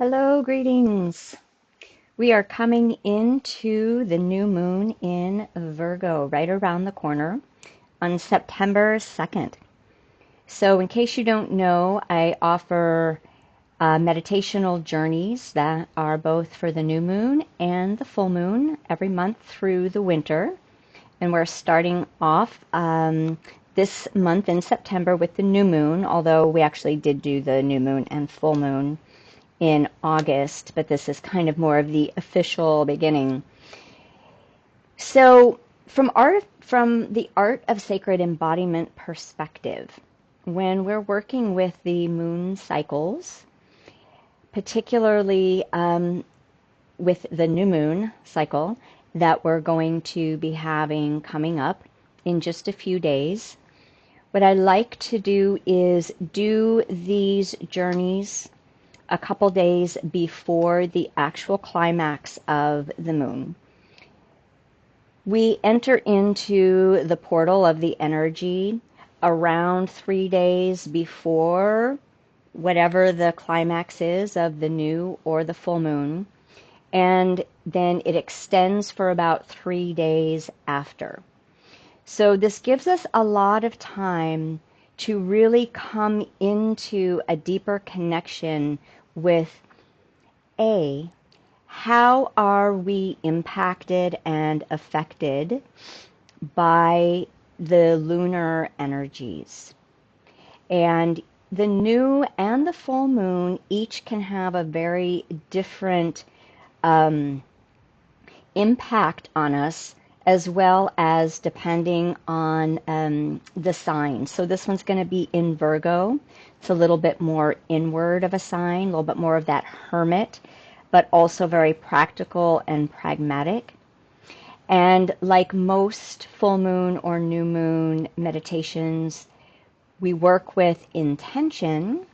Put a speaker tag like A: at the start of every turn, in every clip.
A: Hello, greetings. We are coming into the new moon in Virgo right around the corner on September 2nd. So, in case you don't know, I offer meditational journeys that are both for the new moon and the full moon every month through the winter. And we're starting off this month in September with the new moon, although we actually did do the new moon and full moon in August, but this is kind of more of the official beginning. So, from the art of sacred embodiment perspective, when we're working with the moon cycles, particularly with the new moon cycle that we're going to be having coming up in just a few days, what I like to do is do these journeys a couple days before the actual climax of the moon. We enter into the portal of the energy around 3 days before whatever the climax is of the new or the full moon, and then it extends for about 3 days after. So this gives us a lot of time to really come into a deeper connection with how are we impacted and affected by the lunar energies. And the new and the full moon each can have a very different impact on us, as well as depending on the sign. So this one's going to be in Virgo. It's a little bit more inward of a sign, a little bit more of that hermit, but also very practical and pragmatic. And like most full moon or new moon meditations, we work with intention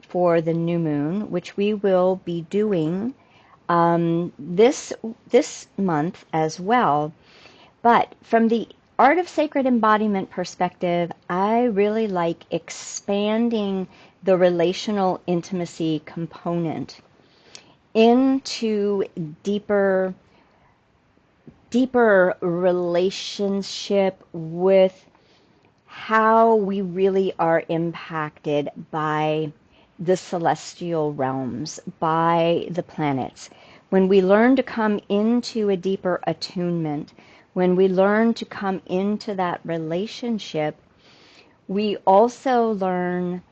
A: for the new moon, which we will be doing this month as well. But from the art of sacred embodiment perspective, I really like expanding the relational intimacy component into deeper relationship with how we really are impacted by the celestial realms, by the planets. When we learn to come into a deeper attunement, when we learn to come into that relationship, we also learn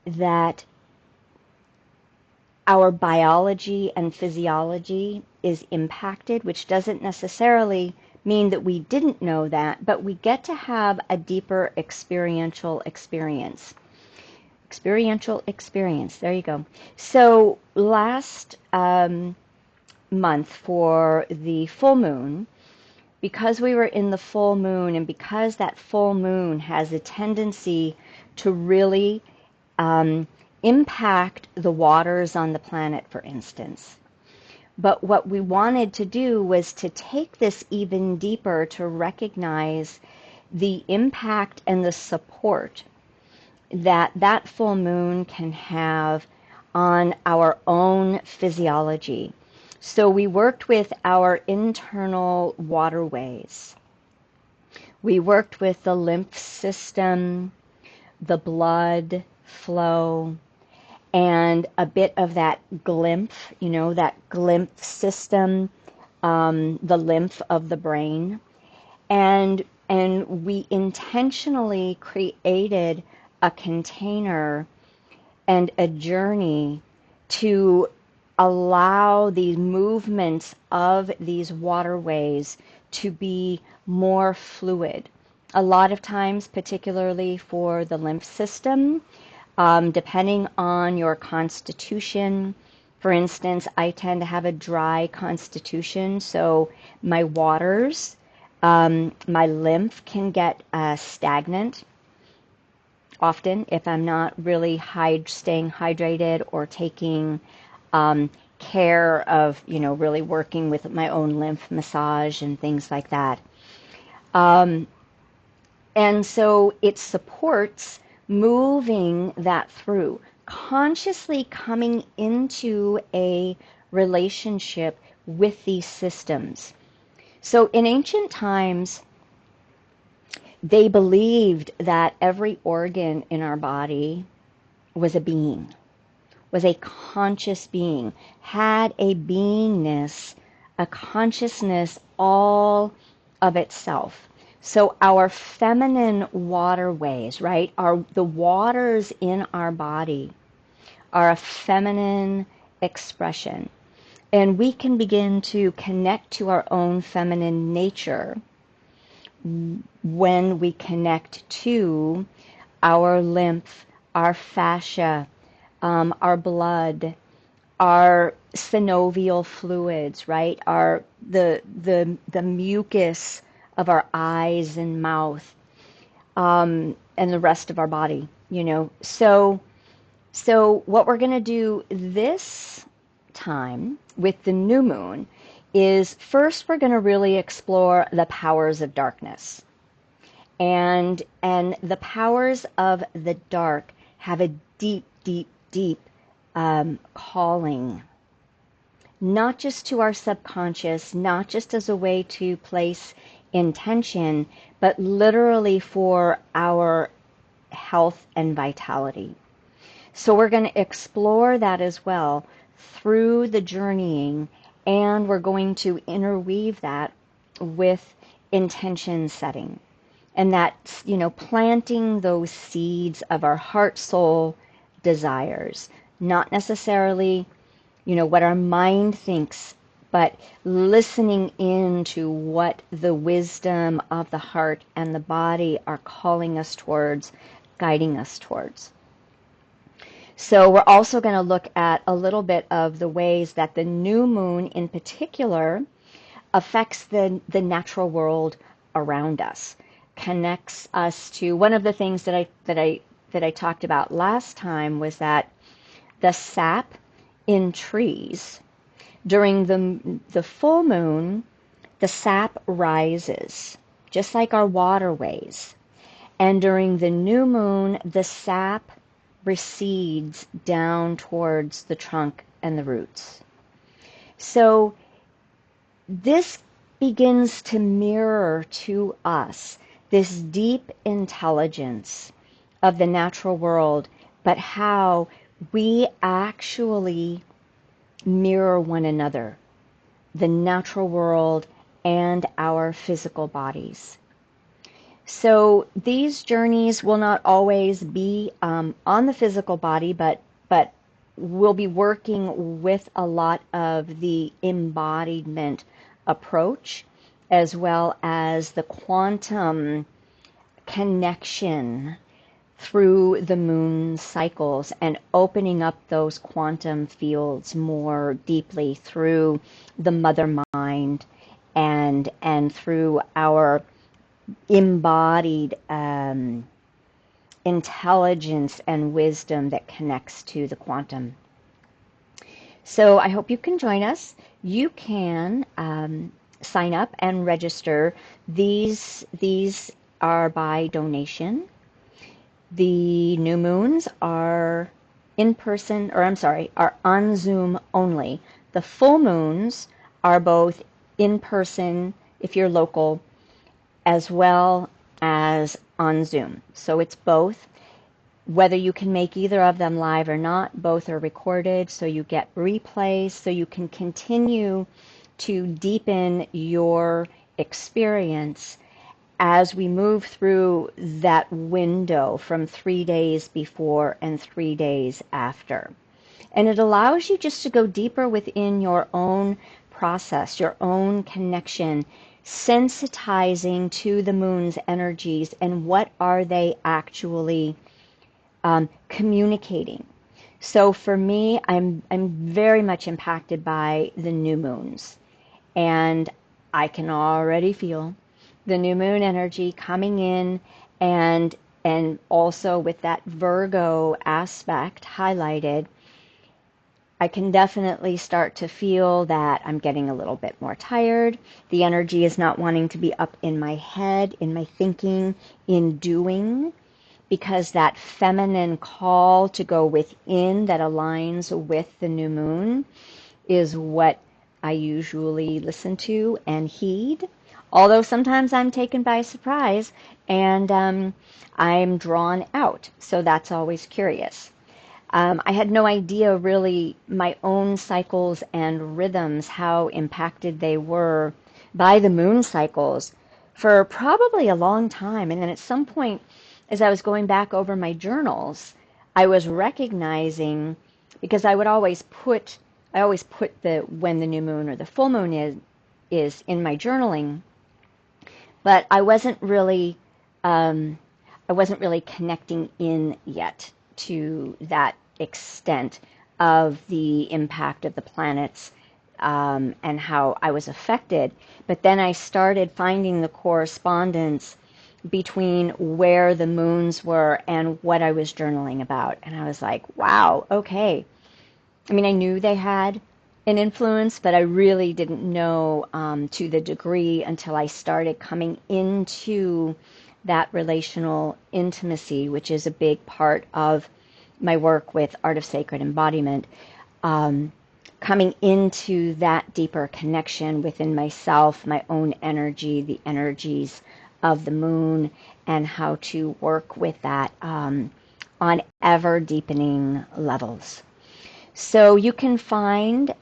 A: that our biology and physiology is impacted, which doesn't necessarily mean that we didn't know that, but we get to have a deeper experiential experience. Experiential experience, there you go. So last month for the full moon, because we were in the full moon, and because that full moon has a tendency to really impact the waters on the planet, for instance. But what we wanted to do was to take this even deeper, to recognize the impact and the support that that full moon can have on our own physiology. So we worked with our internal waterways. We worked with the lymph system, the blood flow, and a bit of that glymph, that glymph system, the lymph of the brain. And we intentionally created a container and a journey to allow these movements of these waterways to be more fluid. A lot of times, particularly for the lymph system, depending on your constitution. For instance, I tend to have a dry constitution, so my waters, my lymph can get stagnant often if I'm not really staying hydrated or taking care of, really working with my own lymph massage and things like that. And so it supports moving that through. consciously coming into a relationship with these systems. So in ancient times, they believed that every organ in our body was a being, was a conscious being, had a beingness, a consciousness all of itself. So our feminine waterways, right, are the waters in our body are a feminine expression. And we can begin to connect to our own feminine nature when we connect to our lymph, our fascia, our blood, our synovial fluids, right? The mucus of our eyes and mouth, and the rest of our body, you know. So what we're going to do this time with the new moon is first we're going to really explore the powers of darkness. And the powers of the dark have a deep, deep, deep calling, not just to our subconscious, not just as a way to place intention, but literally for our health and vitality. So we're going to explore that as well through the journeying, and we're going to interweave that with intention setting. And that's, you know, planting those seeds of our heart, soul desires, not necessarily, you know, what our mind thinks, but listening into what the wisdom of the heart and the body are calling us towards, guiding us towards. So we're also going to look at a little bit of the ways that the new moon in particular affects the natural world around us, connects us to one of the things that I talked about last time was that the sap in trees during the full moon, the sap rises just like our waterways, and during the new moon the sap recedes down towards the trunk and the roots. So this begins to mirror to us this deep intelligence of the natural world, but how we actually mirror one another, the natural world and our physical bodies. So these journeys will not always be on the physical body, but we'll be working with a lot of the embodiment approach, as well as the quantum connection through the moon cycles and opening up those quantum fields more deeply through the mother mind and through our embodied intelligence and wisdom that connects to the quantum. So I hope you can join us. You can sign up and register. These are by donation. The new moons are in person, or I'm sorry, are on Zoom only. The full moons are both in person if you're local, as well as on Zoom. So it's both. Whether you can make either of them live or not, both are recorded, so you get replays, so you can continue to deepen your experience as we move through that window from 3 days before and 3 days after. And it allows you just to go deeper within your own process, your own connection, sensitizing to the moon's energies and what are they actually communicating. So for me, I'm very much impacted by the new moons, and I can already feel the new moon energy coming in, and also with that Virgo aspect highlighted, I can definitely start to feel that I'm getting a little bit more tired. The energy is not wanting to be up in my head, in my thinking, in doing, because that feminine call to go within that aligns with the new moon is what I usually listen to and heed. Although sometimes I'm taken by surprise and I'm drawn out. So that's always curious. I had no idea really my own cycles and rhythms, how impacted they were by the moon cycles for probably a long time. And then at some point, as I was going back over my journals, I was recognizing, because I always put the when the new moon or the full moon is in my journaling, but I wasn't really connecting in yet to that extent of the impact of the planets and how I was affected. But then I started finding the correspondence between where the moons were and what I was journaling about. And I was like, wow, okay. I mean, I knew they had an influence, but I really didn't know to the degree until I started coming into that relational intimacy, which is a big part of my work with Art of Sacred Embodiment, coming into that deeper connection within myself, my own energy, the energies of the moon, and how to work with that on ever deepening levels. So you can find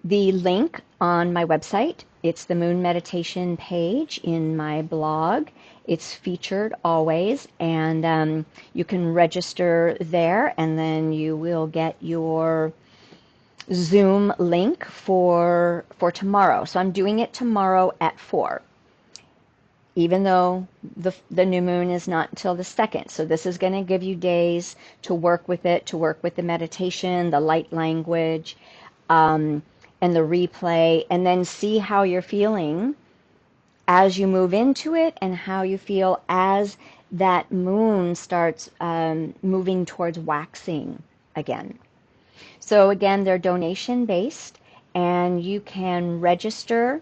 A: the link on my website. It's the Moon Meditation page in my blog. It's featured always, and you can register there, and then you will get your Zoom link for tomorrow. So I'm doing it tomorrow at 4, even though the new moon is not until the 2nd. So this is going to give you days to work with it, to work with the meditation, the light language, and the replay, and then see how you're feeling as you move into it and how you feel as that moon starts moving towards waxing again. So again, they're donation based, and you can register.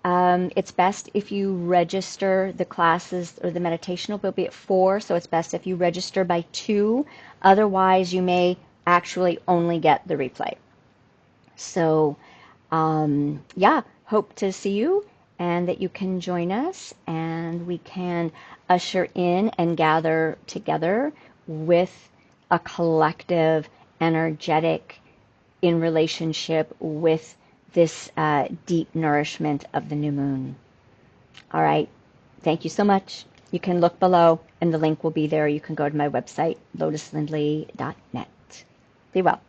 A: It's best if you register. The classes or the meditation will be at 4, so it's best if you register by 2. Otherwise, you may actually only get the replay. So, yeah, hope to see you and that you can join us and we can usher in and gather together with a collective, energetic, in relationship with this deep nourishment of the new moon. All right. Thank you so much. You can look below and the link will be there. You can go to my website, lotuslindley.net. Be well.